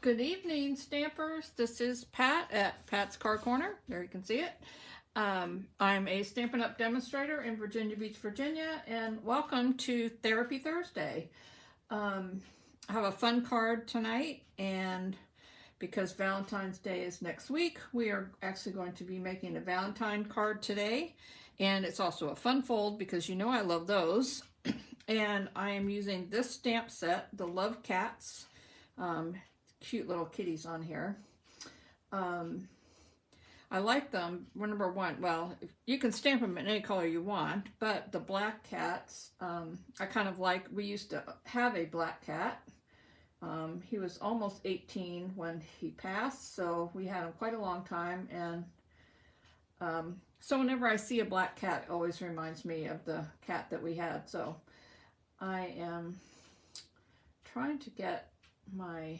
Good evening, Stampers. This is Pat at Pat's Card Corner. There you can see it. I'm a Stampin' Up! Demonstrator in Virginia Beach, Virginia, and welcome to Therapy Thursday. I have a fun card tonight, and because Valentine's Day is next week, we are actually going to be making a Valentine card today, and it's also a fun fold because you know I love those. And I am using this stamp set, the Love Cats. Cute little kitties on here. I like them. Number one, well, you can stamp them in any color you want, but the black cats, I kind of like. We used to have a black cat. He was almost 18 when he passed, so we had him quite a long time, and so whenever I see a black cat, it always reminds me of the cat that we had. So I am trying to get my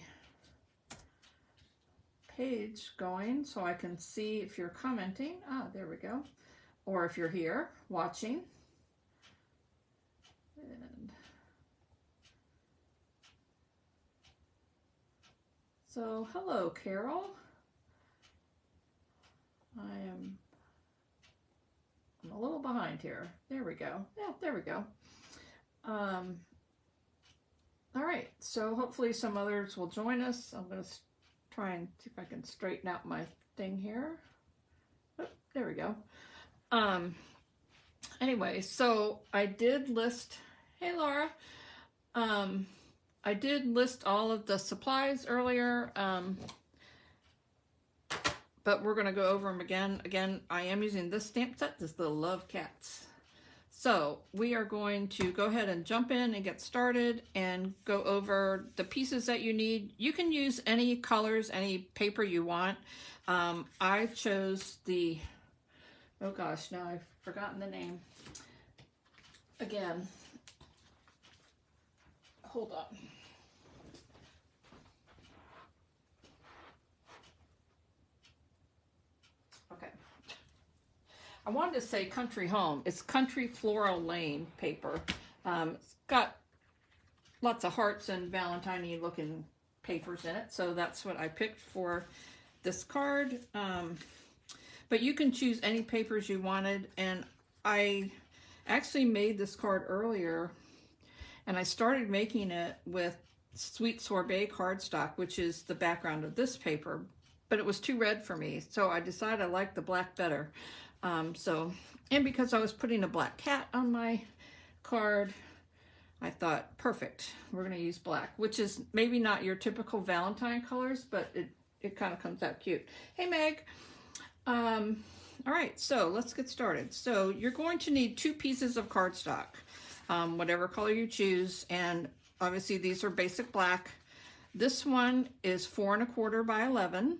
page going so I can see if you're commenting. Ah, there we go. Or if you're here watching. And so, hello, Carol. I'm a little behind here. There we go. Yeah, there we go. All right, so hopefully some others will join us. I'm going to try and see if I can straighten out my thing here. Oh, there we go. Anyway, so I did list, hey Laura, I did list all of the supplies earlier, but we're going to go over them again. Again, I am using this stamp set. This is the Love Cats. So we are going to go ahead and jump in and get started and go over the pieces that you need. You can use any colors, any paper you want. I chose the, oh gosh, now I've forgotten the name. Again, hold on. Okay. I wanted to say Country Home. It's Country Floral Lane paper. It's got lots of hearts and Valentine-y looking papers in it, so that's what I picked for this card. But you can choose any papers you wanted, and I actually made this card earlier, and I started making it with Sweet Sorbet cardstock, which is the background of this paper, but it was too red for me, so I decided I liked the black better. And because I was putting a black cat on my card, I thought, perfect, we're going to use black, which is maybe not your typical Valentine colors, but it kind of comes out cute. Hey, Meg. All right, so let's get started. So you're going to need 2 pieces of cardstock, whatever color you choose, and obviously these are basic black. This one is 4 1/4 by 11.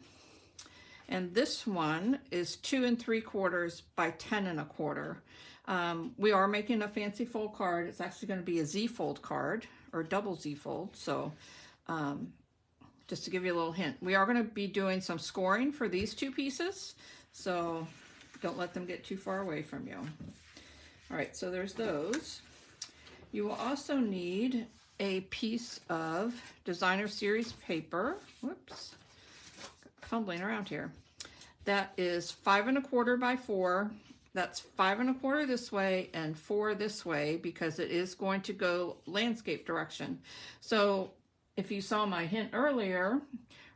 And this one is 2 3/4 by 10 1/4. We are making a fancy fold card. It's actually going to be a Z fold card, or double Z fold. So just to give you a little hint, we are going to be doing some scoring for these 2 pieces. So don't let them get too far away from you. All right, so there's those. You will also need a piece of designer series paper. Whoops. Fumbling around here. That is 5 1/4 by 4. That's 5 1/4 this way and 4 this way because it is going to go landscape direction. So if you saw my hint earlier,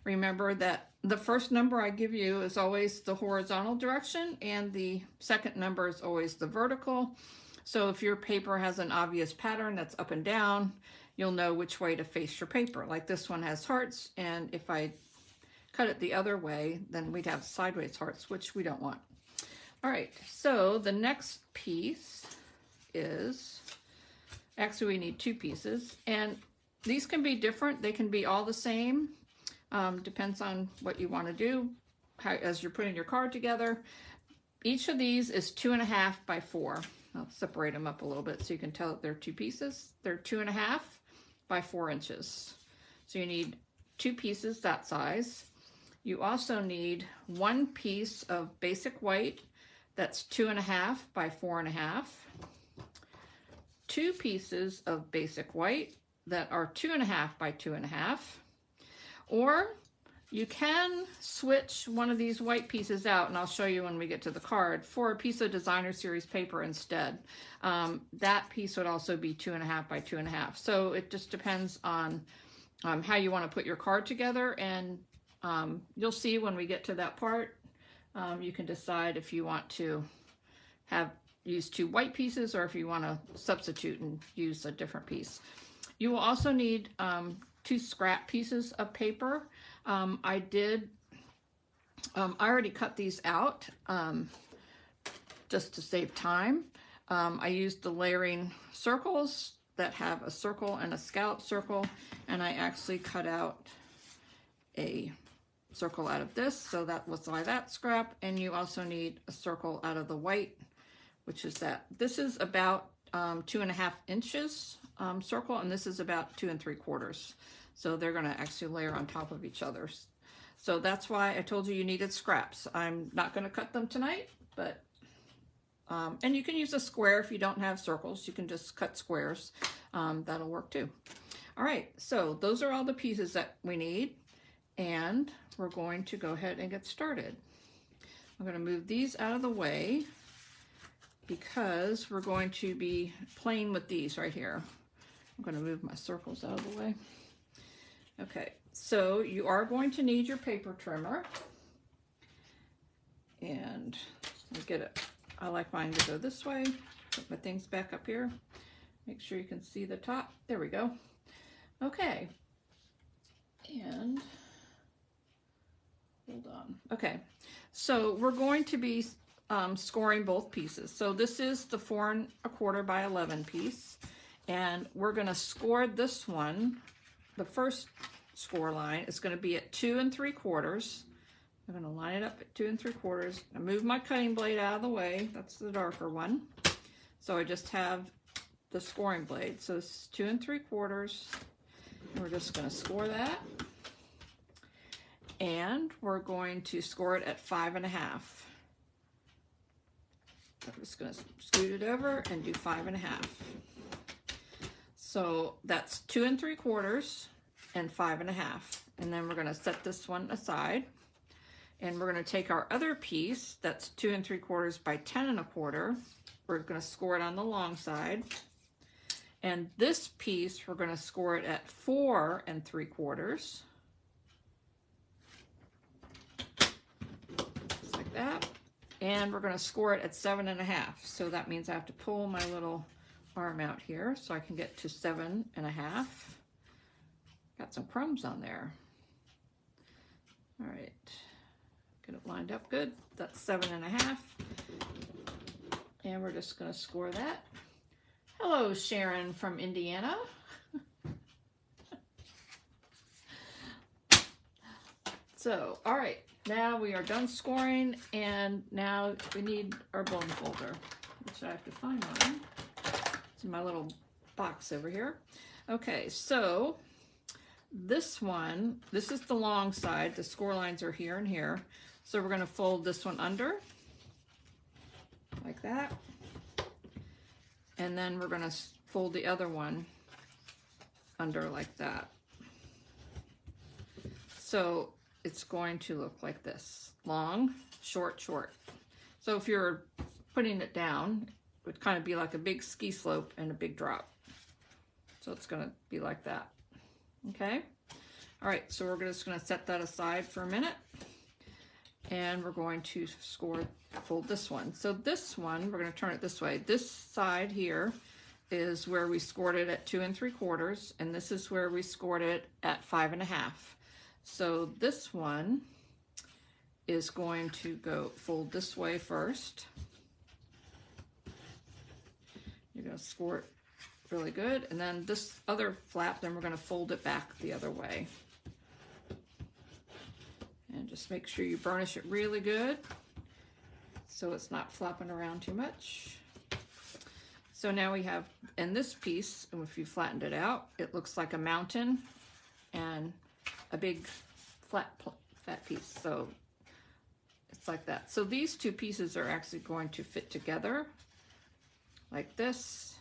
remember that the first number I give you is always the horizontal direction and the second number is always the vertical. So if your paper has an obvious pattern that's up and down, you'll know which way to face your paper. Like this one has hearts, and if I cut it the other way, then we'd have sideways hearts, which we don't want. All right, so the next piece is, actually we need 2 pieces, and these can be different. They can be all the same. Depends on what you want to do as you're putting your card together. Each of these is 2 1/2 by 4. I'll separate them up a little bit so you can tell that they're 2 pieces. They're 2 1/2 by 4 inches. So you need 2 pieces that size. You also need 1 piece of basic white that's 2 1/2 by 4 1/2. 2 pieces of basic white that are 2 1/2 by 2 1/2. Or you can switch one of these white pieces out, and I'll show you when we get to the card, for a piece of designer series paper instead. That piece would also be 2.5 by 2.5. So it just depends on how you want to put your card together, and you'll see when we get to that part. You can decide if you want to use 2 white pieces or if you want to substitute and use a different piece. You will also need 2 scrap pieces of paper. I already cut these out just to save time. I used the layering circles that have a circle and a scallop circle, and I actually cut out a circle out of this, so that was why that scrap. And you also need a circle out of the white, which is that. This is about 2.5 inches circle, and this is about 2 3/4. So they're going to actually layer on top of each other. So that's why I told you needed scraps. I'm not going to cut them tonight, but and you can use a square if you don't have circles. You can just cut squares. That'll work too. All right, so those are all the pieces that we need, and we're going to go ahead and get started. I'm going to move these out of the way because we're going to be playing with these right here. I'm going to move my circles out of the way. Okay, so you are going to need your paper trimmer, and let me get it. I like mine to go this way. Put my things back up here. Make sure you can see the top. There we go. Okay, and hold on. Okay, so we're going to be scoring both pieces. So this is the 4 1/4 by 11 piece, and we're going to score this one. The first score line is going to be at 2 3/4. I'm going to line it up at 2 3/4. I move my cutting blade out of the way. That's the darker one. So I just have the scoring blade. So this is 2 3/4. And we're just going to score that. And we're going to score it at 5 1/2. I'm just going to scoot it over and do 5 1/2. So that's 2 3/4 and 5 1/2. And then we're going to set this one aside. And we're going to take our other piece that's 2 3/4 by 10 1/4. We're going to score it on the long side. And this piece, we're going to score it at 4 3/4. Just like that. And we're going to score it at 7 1/2. So that means I have to pull my little arm out here so I can get to 7 1/2. Got some crumbs on there. All right. Get it lined up good. That's 7 1/2. And we're just going to score that. Hello, Sharon from Indiana. So, all right, now we are done scoring, and now we need our bone folder, which I have to find one. It's in my little box over here. Okay, so this one, this is the long side. The score lines are here and here. So we're going to fold this one under, like that. And then we're going to fold the other one under like that. So it's going to look like this. Long, short, short. So if you're putting it down, it would kind of be like a big ski slope and a big drop. So it's going to be like that. Okay? All right, so we're just going to set that aside for a minute. And we're going to fold this one. So this one, we're going to turn it this way. This side here is where we scored it at 2 3/4, and this is where we scored it at 5 1/2. So this one is going to go fold this way first. You're going to score it really good, and then this other flap, then we're going to fold it back the other way. And just make sure you burnish it really good so it's not flopping around too much. So now we have, in this piece, if you flattened it out, it looks like a mountain and a big flat piece. So it's like that. So these two pieces are actually going to fit together like this,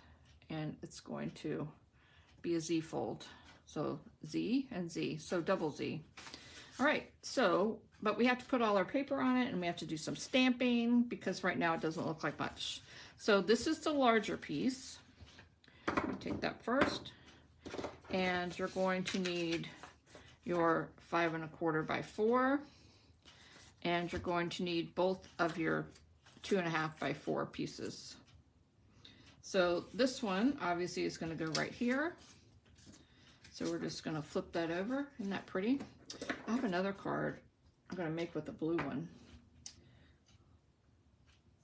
and it's going to be a Z-fold. So Z and Z, so double Z. All right, so, but we have to put all our paper on it and we have to do some stamping because right now it doesn't look like much. So this is the larger piece. Take that first, and you're going to need your 5 1/4 by 4, and you're going to need both of your 2 1/2 by 4 pieces. So this one obviously is going to go right here. So we're just going to flip that over. Isn't that pretty? I have another card I'm going to make with the blue one.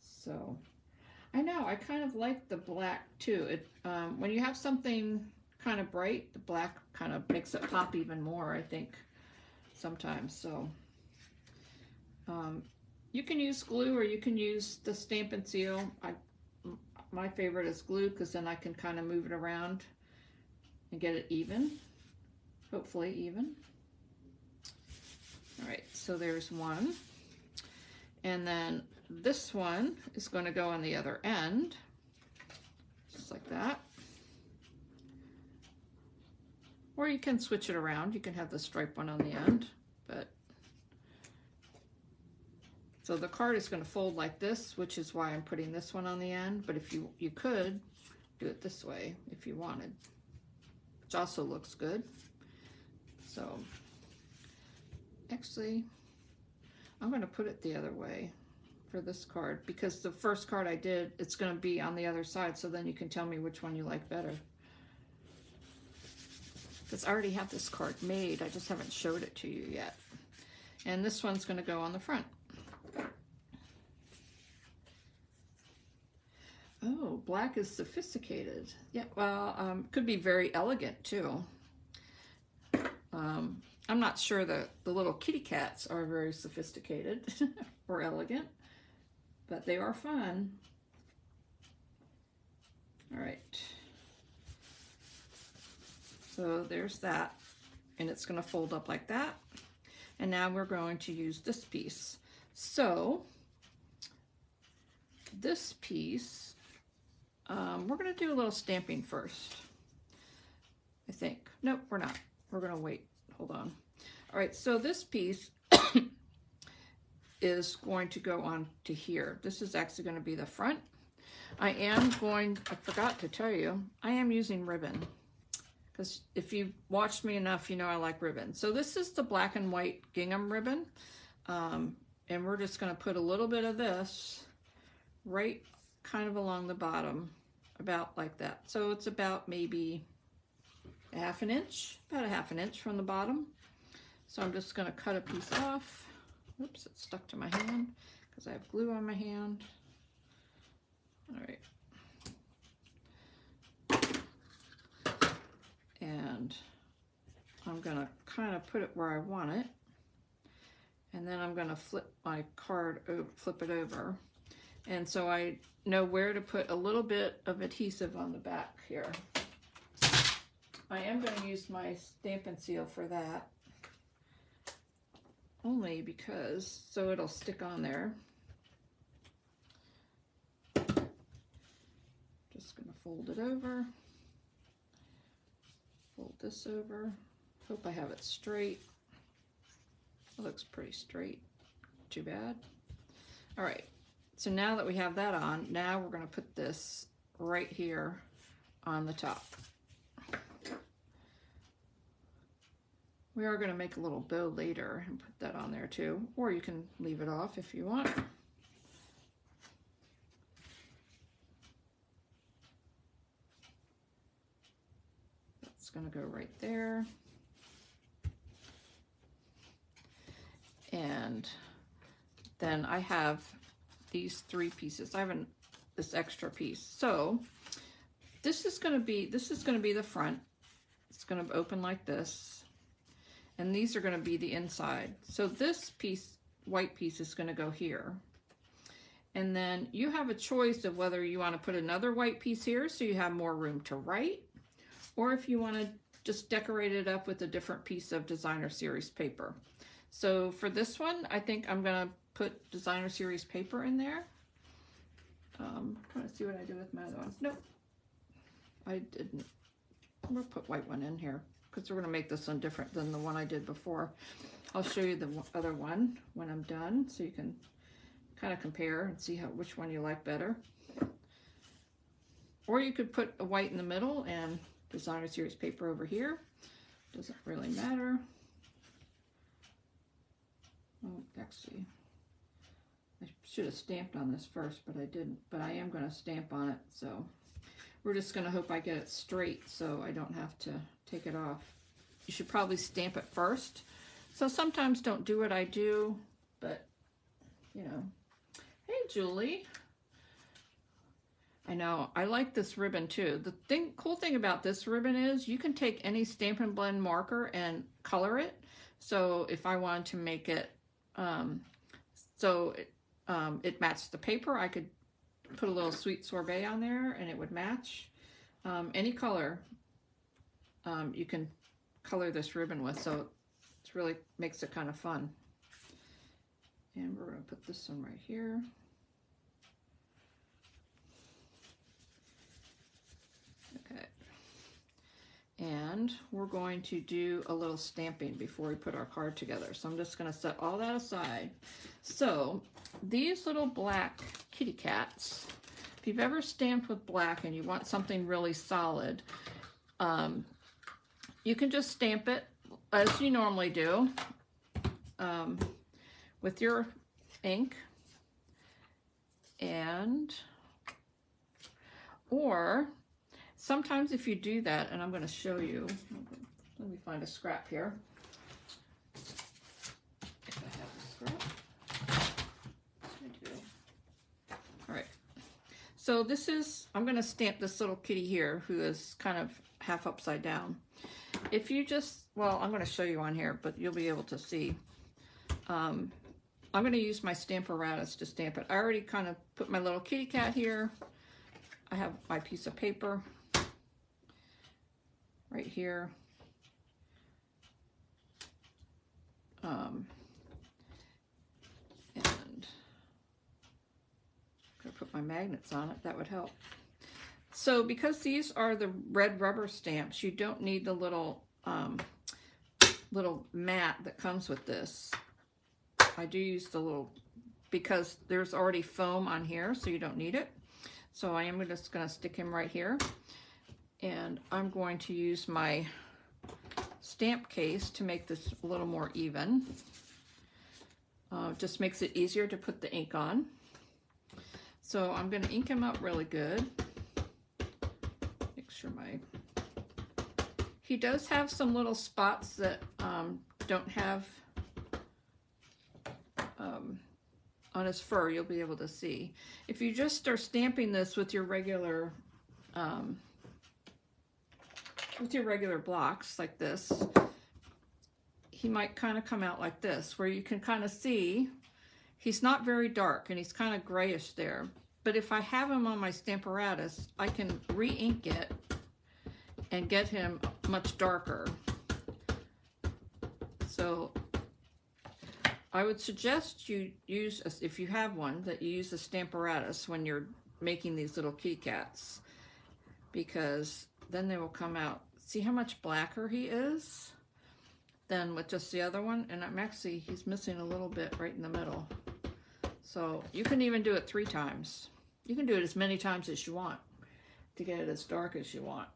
So I know, I kind of like the black too. It when you have something kind of bright, the black kind of makes it pop even more, I think, sometimes. So you can use glue or you can use the Stampin' Seal. My favorite is glue because then I can kind of move it around and get it even, hopefully even. All right, so there's one. And then this one is going to go on the other end, just like that. Or you can switch it around. You can have the stripe one on the end, but so the card is going to fold like this, which is why I'm putting this one on the end. But if you could do it this way if you wanted, which also looks good. So actually, I'm going to put it the other way for this card because the first card I did, it's going to be on the other side, so then you can tell me which one you like better. Because I already have this card made, I just haven't showed it to you yet. And this one's going to go on the front. Oh, black is sophisticated. Yeah, well, could be very elegant too. I'm not sure that the little kitty cats are very sophisticated or elegant, but they are fun. All right. So there's that, and it's going to fold up like that. And now we're going to use this piece. So this piece, we're going to do a little stamping first, I think. Nope, we're not. We're going to wait. Hold on. All right, so this piece is going to go on to here. This is actually going to be the front. I forgot to tell you, I am using ribbon. Because if you've watched me enough, you know I like ribbon. So this is the black and white gingham ribbon. And we're just going to put a little bit of this right kind of along the bottom, about like that. So it's about maybe a half an inch from the bottom. So I'm just going to cut a piece off. Oops, it stuck to my hand because I have glue on my hand. All right. And I'm going to kind of put it where I want it. And then I'm going to flip my card, flip it over. And so I know where to put a little bit of adhesive on the back here. I am going to use my Stampin' Seal for that. Only because, so it'll stick on there. Just going to fold it over. Fold this over. Hope I have it straight. It looks pretty straight. Too bad. All right. So now that we have that on, now we're going to put this right here on the top. We are going to make a little bow later and put that on there too, or you can leave it off if you want. That's going to go right there. And then I have these 3 pieces. I have this extra piece. So this is going to be the front. It's going to open like this. And these are going to be the inside. So this piece, white piece, is going to go here. And then you have a choice of whether you want to put another white piece here so you have more room to write, or if you want to just decorate it up with a different piece of Designer Series paper. So for this one, I think I'm going to put Designer Series paper in there. I'm trying to see what I do with my other ones. Nope, I didn't. I'm going to put white one in here because we're going to make this one different than the one I did before. I'll show you the other one when I'm done, so you can kind of compare and see which one you like better. Or you could put a white in the middle and designer series paper over here. Doesn't really matter. Oh, actually, I should have stamped on this first, but I didn't. But I am going to stamp on it, so we're just going to hope I get it straight so I don't have to take it off. You should probably stamp it first. So sometimes don't do what I do, but, you know. Hey, Julie. I know, I like this ribbon too. The cool thing about this ribbon is you can take any Stampin' Blend marker and color it. So if I wanted to make it it matched the paper, I could put a little Sweet Sorbet on there and it would match. Any color you can color this ribbon with, so it really makes it kind of fun. And we're going to put this one right here. Okay. And we're going to do a little stamping before we put our card together. So I'm just going to set all that aside. So these little black kitty cats, if you've ever stamped with black and you want something really solid, you can just stamp it as you normally do with your ink, or sometimes if you do that, and I'm going to show you, let me find a scrap here. If I have a scrap. I do. All right. So this is, I'm going to stamp this little kitty here who is kind of half upside down. If you just, well, I'm going to show you on here, but you'll be able to see. I'm going to use my Stamparatus to stamp it. I already kind of put my little kitty cat here. I have my piece of paper right here. And I'm going to put my magnets on it. That would help. So because these are the red rubber stamps, you don't need the little mat that comes with this. I do use the little, because there's already foam on here, so you don't need it. So I am just going to stick him right here. And I'm going to use my stamp case to make this a little more even. Just makes it easier to put the ink on. So I'm going to ink him up really good. Make sure he does have some little spots that don't have on his fur. You'll be able to see. If you just start stamping this with your regular blocks like this, he might kind of come out like this, where you can kind of see he's not very dark and he's kind of grayish there. But if I have him on my Stamparatus, I can re-ink it and get him much darker. So I would suggest you use, if you have one, that you use a Stamparatus when you're making these little kitty cats, because then they will come out. See how much blacker he is than with just the other one? And he's missing a little bit right in the middle. So you can even do it 3 times. You can do it as many times as you want to get it as dark as you want.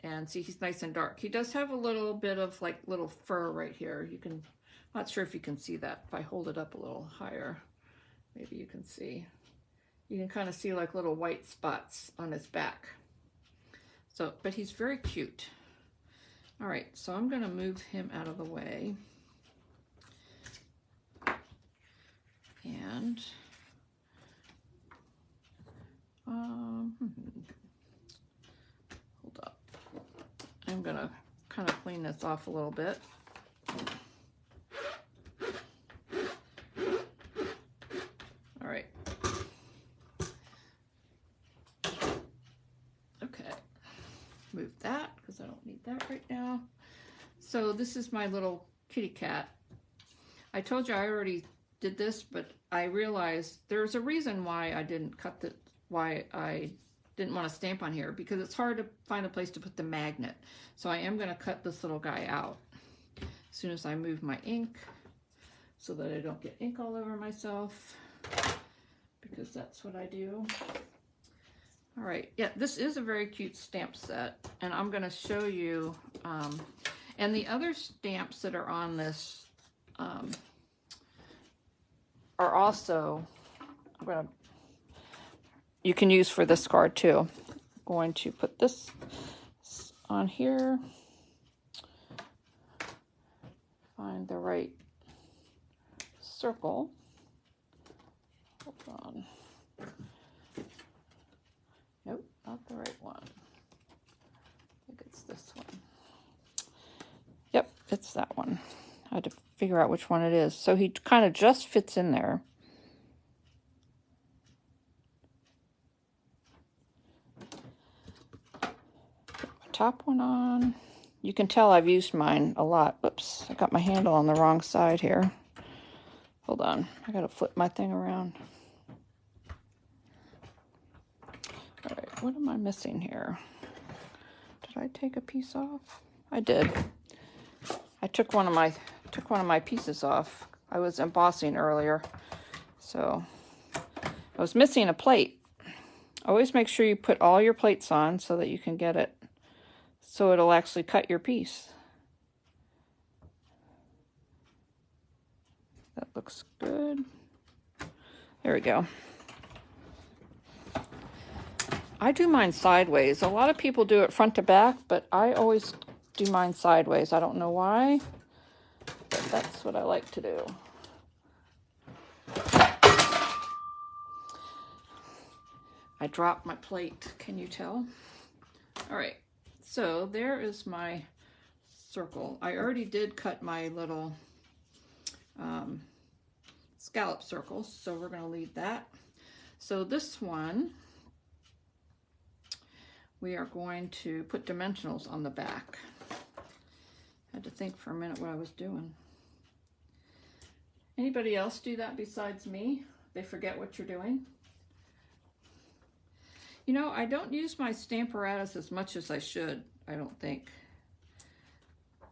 And see, he's nice and dark. He does have a little bit of like little fur right here. You can, not sure if you can see that. If I hold it up a little higher, maybe you can see. You can kind of see like little white spots on his back. So, but he's very cute. All right, so I'm gonna move him out of the way. And hold up. I'm gonna kind of clean this off a little bit. All right. Okay. Move that because I don't need that right now. So this is my little kitty cat. I told you I already did this, but I realized there's a reason why I didn't cut the, why I didn't want to stamp on here because it's hard to find a place to put the magnet. So I am going to cut this little guy out as soon as I move my ink so that I don't get ink all over myself, because that's what I do. All right, yeah, this is a very cute stamp set, and I'm going to show you, and the other stamps that are on this are also, you can use for this card too. I'm going to put this on here, find the right circle. Hold on. Nope, not the right one. I think it's this one. Yep, it's that one. I had to figure out which one it is. So he kind of just fits in there. Put my top one on. You can tell I've used mine a lot. Whoops, I got my handle on the wrong side here. Hold on, I gotta flip my thing around. All right, what am I missing here? Did I take a piece off? I did. I took one of my pieces off. I was embossing earlier, so I was missing a plate. Always make sure you put all your plates on so that you can get it, so it'll actually cut your piece. That looks good. There we go. I do mine sideways. A lot of people do it front to back, but I always do mine sideways. I don't know why, but that's what I like to do. I dropped my plate, can you tell? All right, so there is my circle. I already did cut my little scallop circles, so we're gonna leave that. So this one, we are going to put dimensionals on the back. Had to think for a minute what I was doing. Anybody else do that besides me? They forget what you're doing? You know, I don't use my Stamparatus as much as I should, I don't think.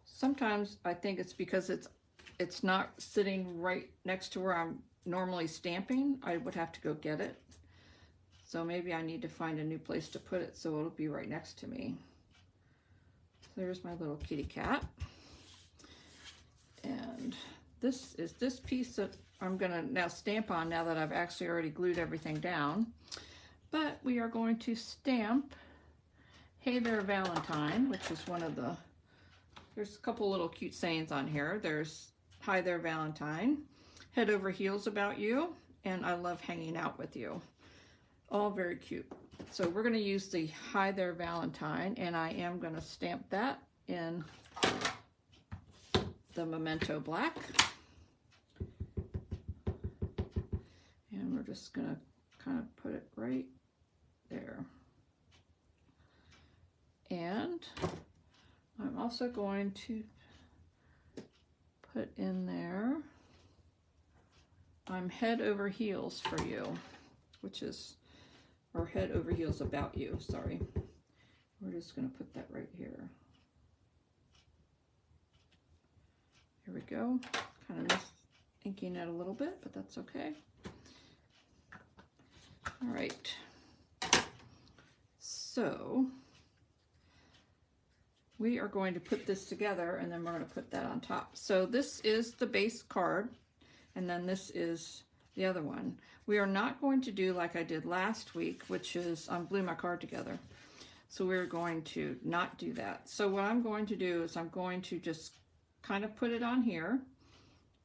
Sometimes I think it's because it's not sitting right next to where I'm normally stamping. I would have to go get it. So maybe I need to find a new place to put it so it'll be right next to me. There's my little kitty cat. And this is this piece that I'm gonna now stamp on now that I've actually already glued everything down. But we are going to stamp Hey There Valentine, which is one of the, there's a couple little cute sayings on here. There's Hi There Valentine, Head Over Heels About You, and I Love Hanging Out With You. All very cute. So we're going to use the Hi There Valentine, and I am going to stamp that in the Memento Black. And we're just going to kind of put it right there. And I'm also going to put in there, I'm head over heels for you, which is, or head over heels about you, sorry. We're just going to put that right here. Here we go. Kind of miss inking it a little bit, but that's okay. All right. So we are going to put this together, and then we're going to put that on top. So this is the base card, and then this is the other one. We are not going to do like I did last week, which is glue my card together. So we're going to not do that. So what I'm going to do is I'm going to just kind of put it on here,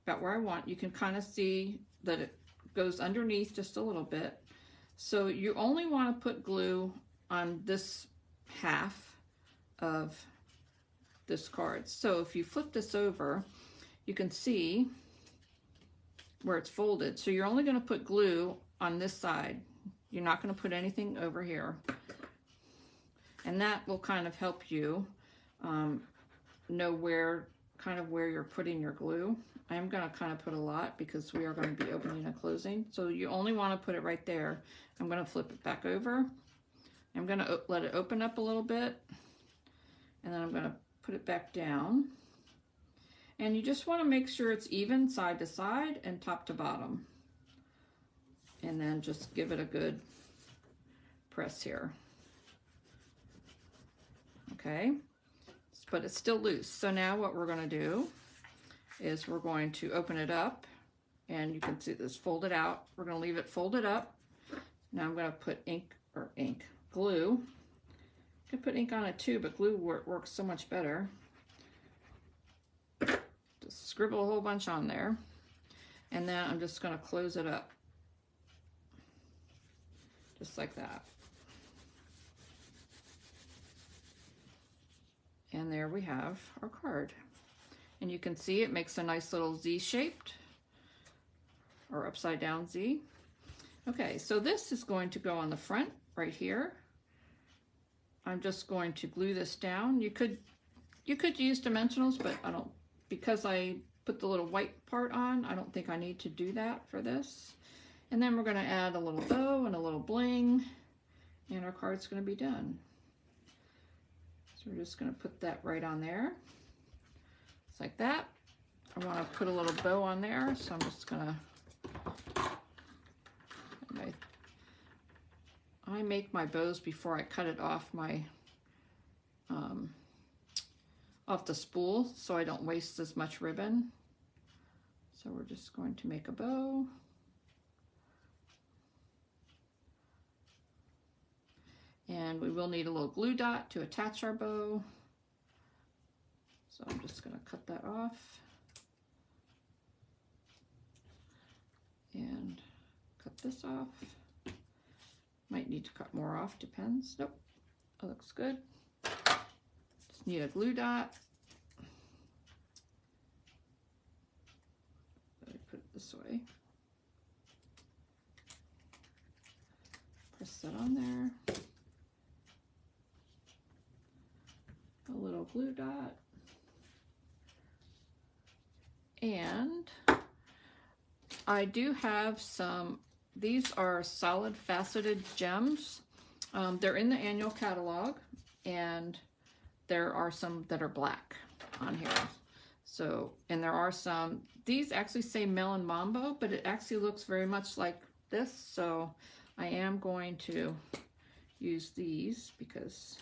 about where I want. You can kind of see that it goes underneath just a little bit. So you only want to put glue on this half of this card. So if you flip this over, you can see where it's folded. So you're only going to put glue on this side. You're not going to put anything over here. And that will kind of help you know where you're putting your glue. I'm going to kind of put a lot because we are going to be opening and closing. So you only want to put it right there. I'm going to flip it back over I'm going to let it open up a little bit, and then I'm going to put it back down. And you just want to make sure it's even side to side and top to bottom. And then just give it a good press here. Okay, but it's still loose. So now what we're going to do is we're going to open it up, and you can see this folded out. We're going to leave it folded up. Now I'm going to put glue. I could put ink on it too, but glue works so much better. Just scribble a whole bunch on there, and then I'm just going to close it up. Just like that. And there we have our card. And you can see it makes a nice little Z-shaped or upside down Z. Okay, so this is going to go on the front right here. I'm just going to glue this down. You could use dimensionals, but I don't, because I put the little white part on, I don't think I need to do that for this. And then we're going to add a little bow and a little bling, and our card's going to be done. So we're just going to put that right on there. It's like that. I want to put a little bow on there, so I'm just going to, I make my bows before I cut it off my, off the spool, so I don't waste as much ribbon. So we're just going to make a bow. And we will need a little glue dot to attach our bow. So I'm just going to cut that off. And cut this off. Might need to cut more off, depends. Nope, that looks good. Just need a glue dot. Let me put it this way. Press that on there. A little glue dot. And I do have some, these are solid faceted gems. They're in the annual catalog, and there are some that are black on here. So, and there are some, these actually say Melon Mambo, but it actually looks very much like this. So I am going to use these because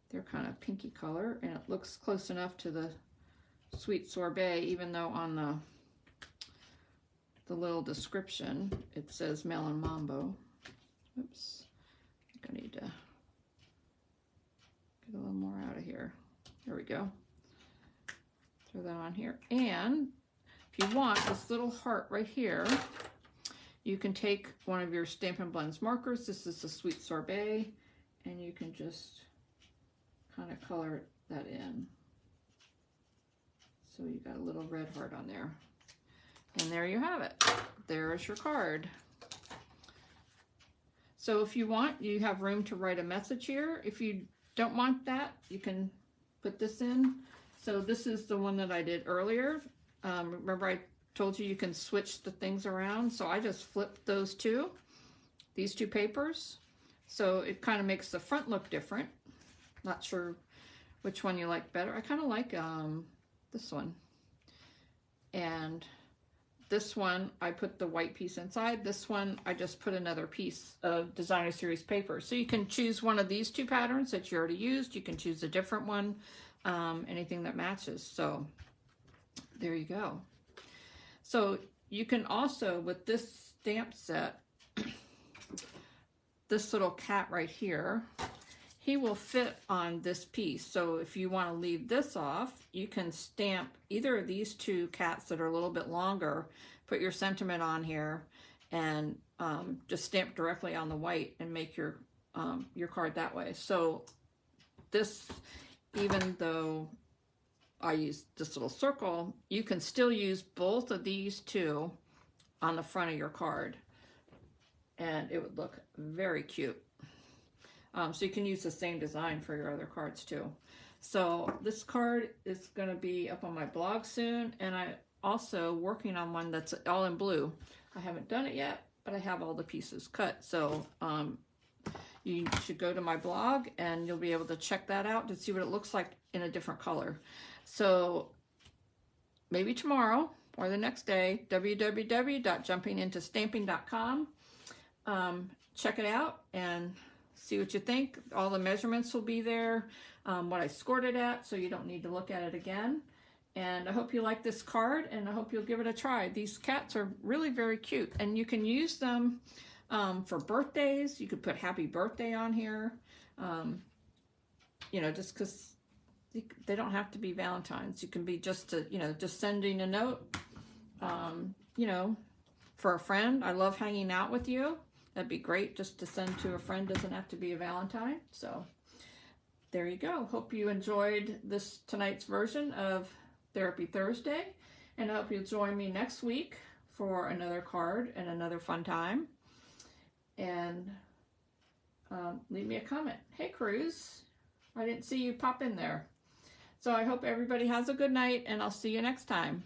they're kind of pinky color, and it looks close enough to the Sweet Sorbet, even though on the little description it says Melon Mambo. Oops, I think I need to get a little more out of here. There we go. Throw that on here. And if you want this little heart right here, you can take one of your Stampin' Blends markers. This is the Sweet Sorbet, and you can just kind of color that in. So you got a little red heart on there. And there you have it. There is your card. So if you want, you have room to write a message here. If you don't want that, you can put this in. So this is the one that I did earlier. Remember I told you you can switch the things around. So I just flipped these two papers. So it kind of makes the front look different. Not sure which one you like better. I kind of like this one. And this one, I put the white piece inside. This one, I just put another piece of Designer Series paper. So you can choose one of these two patterns that you already used. You can choose a different one, anything that matches. So there you go. So you can also, with this stamp set, this little cat right here, he will fit on this piece. So if you want to leave this off, you can stamp either of these two cats that are a little bit longer, put your sentiment on here, and just stamp directly on the white and make your card that way. So this, even though I use this little circle, you can still use both of these two on the front of your card, and it would look very cute. So you can use the same design for your other cards too. So this card is going to be up on my blog soon, and I'm also working on one that's all in blue. I haven't done it yet, but I have all the pieces cut. So you should go to my blog and you'll be able to check that out to see what it looks like in a different color. So maybe tomorrow or the next day, www.jumpingintostamping.com. Check it out and see what you think. All the measurements will be there, what I scored it at, so you don't need to look at it again. And I hope you like this card, and I hope you'll give it a try. These cats are really very cute, and you can use them for birthdays. You could put happy birthday on here, you know, just because they don't have to be Valentine's. You can be just, you know, just sending a note, you know, for a friend. I love hanging out with you. That'd be great just to send to a friend. Doesn't have to be a Valentine. So there you go. Hope you enjoyed tonight's version of Therapy Thursday, and I hope you'll join me next week for another card and another fun time. And leave me a comment. Hey, Cruz, I didn't see you pop in there. So I hope everybody has a good night, and I'll see you next time.